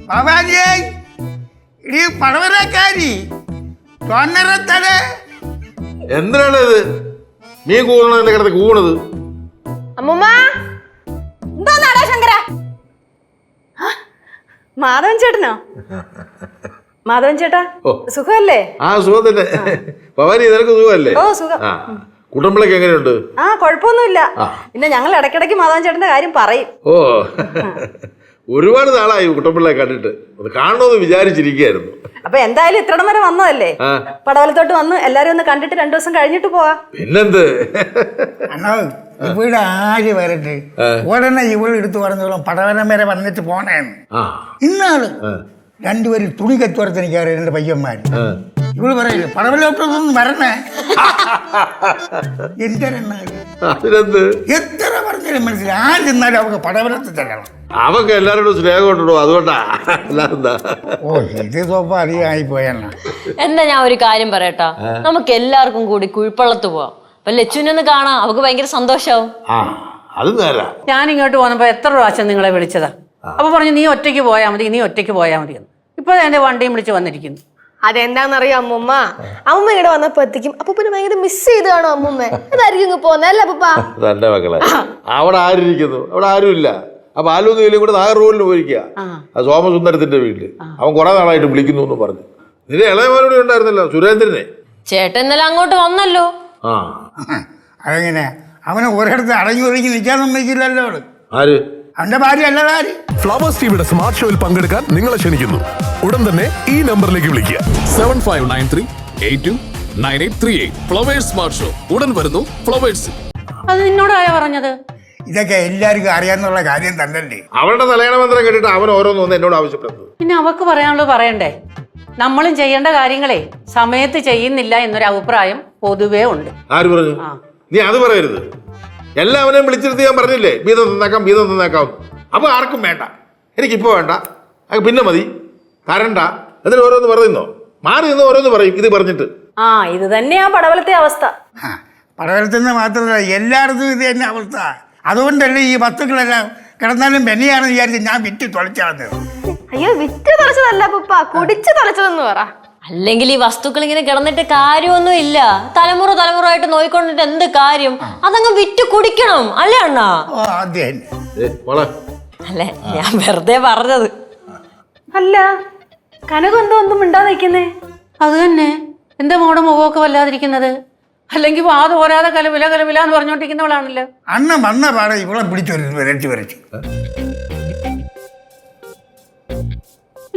ബാബാജി ഇടി പടവരക്കാരി തൊന്നരത്തല് എന്തിനാണ് ഇത് മീൻ കൂടണതിന്റെ കിടന്ന് കൂണത്? അമ്മൂമ്മ എന്തോന്നാടാ ശങ്കര? മാധവൻ ചേട്ടനോ? മാധവൻ ചേട്ടാ സുഖമല്ലേ? ആ സുഖം തന്നെ. ഭവാനി നിനക്ക് സുഖമല്ലേ? ഓ സുഖം. കുട്ടമ്പിളക്ക് എങ്ങനെയുണ്ട്? ആ കുഴപ്പമൊന്നുമില്ല. പിന്നെ ഞങ്ങൾ ഇടയ്ക്കിടയ്ക്ക് മാധവൻ ചേട്ടന്റെ കാര്യം പറയും. ഓ ഒരുപാട് നാളായി കുട്ടമ്പിള്ളയെ കണ്ടിട്ട്, അത് കാണണമെന്ന് വിചാരിച്ചിരിക്കുകയായിരുന്നു. അപ്പൊ എന്തായാലും ഇത്രടം വരെ വന്നതല്ലേ, പടവലത്തോട്ട് വന്ന് എല്ലാരും ഒന്ന് കണ്ടിട്ട് 2 ദിവസം കഴിഞ്ഞിട്ട് പോവാ. പിന്നെന്ത് അണ്ണോ ഇവിടെ ആര് വരട്ടെ, ഉടനെ ഇവളെടുത്ത് പറഞ്ഞോളും പടവലം വരെ വന്നിട്ട് പോണേന്ന്. ഇന്നാള് രണ്ടുപേരും തുണി കച്ചവടത്തിന് കയറി 2 പയ്യന്മാര്. ഇവള് പറയില്ലേ പടവലോട്ടൊന്നും വരണേ. അതിനെന്ത് എത്ര പറഞ്ഞാലും മനസ്സിലായി, ആര് ചെന്നാലും അവർക്ക് പടവലത്തിൽ ചെല്ലണം. അവക്ക് എല്ലാരോടും സ്നേഹം ഉണ്ടോ, അതുകൊണ്ടാ. അല്ലാതെന്താ? ഓ ഇത് സ്വപ്പം അധികമായി പോയെണ്ണ. എന്താ ഞാൻ ഒരു കാര്യം പറയട്ടാ, നമുക്ക് എല്ലാവർക്കും കൂടി കുഴിപ്പള്ളത്ത് പോവാം. അപ്പൊ ലച്ചുവിനൊന്ന് കാണാം, അവക്ക് ഭയങ്കര സന്തോഷാവും. അത് നേരാ. ഞാൻ ഇങ്ങോട്ട് പോന്നപ്പോ എത്ര പ്രാവശ്യം നിങ്ങളെ വിളിച്ചതാ. അപ്പൊ പറഞ്ഞു നീ ഒറ്റയ്ക്ക് പോയാൽ മതി, നീ ഒറ്റയ്ക്ക് പോയാൽ മതി എന്ന്. ഇപ്പൊ എന്റെ വണ്ടിയും വിളിച്ച് വന്നിരിക്കുന്നു. അതെന്താന്നറിയോ അമ്മൂമ്മ, അമ്മൂമ്മ ഇവിടെ വന്നപ്പോ എത്തിക്കും. അപ്പൊ പിന്നെ ഭയങ്കര മിസ് ചെയ്ത് കാണോ അമ്മൂമ്മ? അതായിരിക്കും ഇങ്ങ് പോന്നല്ലേ അപ്പ? തന്റെ മക്കളെ അവിടെ ആരിയ്ക്കുന്നു? അവിടെ ആരുമില്ല. അപ്പൊ ആലൂന്ന് വീലും കൂടെ നാഗർകോവിലിന് പോയിരിക്കുക. ആ സോമസുന്ദരത്തിന്റെ വീട്ടില് അവൻ കുറെ നാളായിട്ട് വിളിക്കുന്നു എന്ന് പറഞ്ഞു. നിന്റെ ഇളയമാരോടെ ഉണ്ടായിരുന്നല്ലോ സുരേന്ദ്രനെ. ചേട്ടൻ ഇന്നലെ അങ്ങോട്ട് വന്നല്ലോ. അതെങ്ങനെ അവനെ ഒരിടത്ത് അടങ്ങി ഒതുങ്ങി നിൽക്കാൻ സമ്മതിക്കില്ലല്ലോ അവള്. ആര്? അവന്റെ ഭാര്യ അല്ലതാര്? ഫ്ലവേഴ്സ് ടിവിയുടെ സ്മാർട്ട് ഷോയിൽ പങ്കെടുക്കാൻ നിങ്ങളെ ക്ഷണിക്കുന്നു. ഉടൻ തന്നെ ഈ നമ്പറിലേക്ക് വിളിക്കുക. 7593829838. ഫ്ലവേഴ്സ് സ്മാർട്ട് ഷോ ഉടൻ വരുന്നു ഫ്ലവേഴ്സ്. അത് നിന്നോടാരാ പറഞ്ഞത്? ഇതൊക്കെ എല്ലാവർക്കും അറിയാന്നുള്ള കാര്യം തന്നല്ലേ. അവളുടെ തലയണ മന്ത്രം കേട്ടിട്ട് അവൻ ഓരോന്ന് വന്ന് എന്നോട് ആവശ്യപ്പെട്ടത്. പിന്നെ അവക്ക് പറയാനുള്ളത് പറയണ്ടേ? നമ്മളും ചെയ്യേണ്ട കാര്യങ്ങളെ സമയത്ത് ചെയ്യുന്നില്ല എന്നൊരു അഭിപ്രായം പൊതുവേ ഉണ്ട്. ആര് പറഞ്ഞു? നീ അത് പറയരുത്. എല്ലാവരെയും വിളിച്ചിരുത്തി ഞാൻ പറഞ്ഞില്ലേ വീതം തന്നേക്കാം. അപ്പൊ ആർക്കും വേണ്ട, എനിക്കിപ്പോ വേണ്ട, പിന്നെ മതി, തരണ്ട, എന്നിട്ട് ഓരോന്ന് പറയുന്നോ? മാറി നിന്ന് ഓരോന്ന് പറയും ഇത് പറഞ്ഞിട്ട്. ഇത് തന്നെയാ പടവലത്തെ അവസ്ഥ. പടവലത്തിൽ നിന്ന് മാത്രമല്ല എല്ലായിടത്തും ഇത് തന്നെ അവസ്ഥ. അതുകൊണ്ടല്ലേ ഈ വസ്തുക്കളെല്ലാം കിടന്നാലും ബെന്നിയാണെന്ന് വിചാരിച്ച് ഞാൻ വിറ്റ് തുളച്ചത്. അയ്യോ വിറ്റ് തുളച്ചതല്ല പുപ്പ, കുടിച്ച് തുളച്ചതെന്ന് പറ. അല്ലെങ്കിൽ ഈ വസ്തുക്കൾ ഇങ്ങനെ കിടന്നിട്ട് കാര്യമൊന്നും ഇല്ല. തലമുറയായിട്ട് നോയിക്കൊണ്ടിട്ട് എന്ത് കാര്യം? അതങ്ങ് വിറ്റ് കുടിക്കണം അല്ലേ അണ്ണാ? അല്ലെ ഞാൻ വെറുതെ പറഞ്ഞത്. അല്ല കനകം ഒന്നും മിണ്ടാതെ നിൽക്കുന്നേ? അത് തന്നെ, എന്താ മോടെ മുഖമൊക്കെ വല്ലാതിരിക്കുന്നത്? അല്ലെങ്കിൽ വാത് പോരാതെ കലവില എന്ന് പറഞ്ഞോണ്ടിരിക്കുന്നവളാണല്ലോ. അണ്ണ വന്ന പാടെ ഇവളെ പിടിച്ചു വരച്ചു.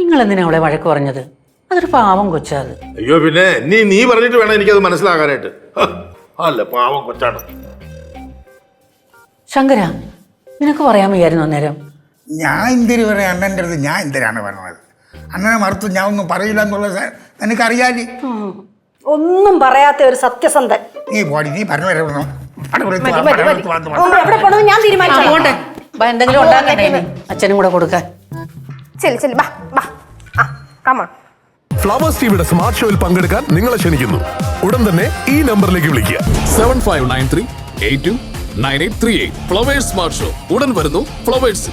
നിങ്ങൾ എന്തിനാ അവളെ വഴക്ക് പറഞ്ഞത്? അതൊരു പാവം കൊച്ചാത്. അയ്യോ പിന്നെ നീ പറഞ്ഞിട്ട് വേണം എനിക്കത് മനസ്സിലാകാനായിട്ട്. അല്ല പാവം കൊച്ചാണ്. ശങ്കര, നിനക്ക് പറയാൻ വയ്യായിരുന്നു അന്നേരം? ഞാൻ എന്തിനു പറയാം അണ്ണൻ്റെ അടുത്ത്? ഞാൻ എന്തിനാണ് പറഞ്ഞത്? അണ്ണനെ മറുത്ത് ഞാൻ ഒന്നും പറയില്ല എന്നുള്ളത് നിനക്കറിയാലി. ഒന്നും പറയാത്ത ഒരു സത്യസന്ധൻ. നീ പോടി, നീ പറഞ്ഞു ഞാൻ തീരുമാനിച്ചു. എന്തെങ്കിലും ഉണ്ടാക്കണ്ടേ അച്ഛനും കൂടെ കൊടുക്കാൻ? ഫ്ലവേഴ്സ് ടിവിയുടെ സ്മാർട്ട് ഷോയിൽ പങ്കെടുക്കാൻ നിങ്ങളെ ക്ഷണിക്കുന്നു. ഉടൻ തന്നെ ഈ നമ്പറിലേക്ക് വിളിക്കുക. 7593829838. ഫ്ലവേഴ്സ് സ്മാർട്ട് ഷോ ഉടൻ വരുന്നു ഫ്ലവേഴ്സ്.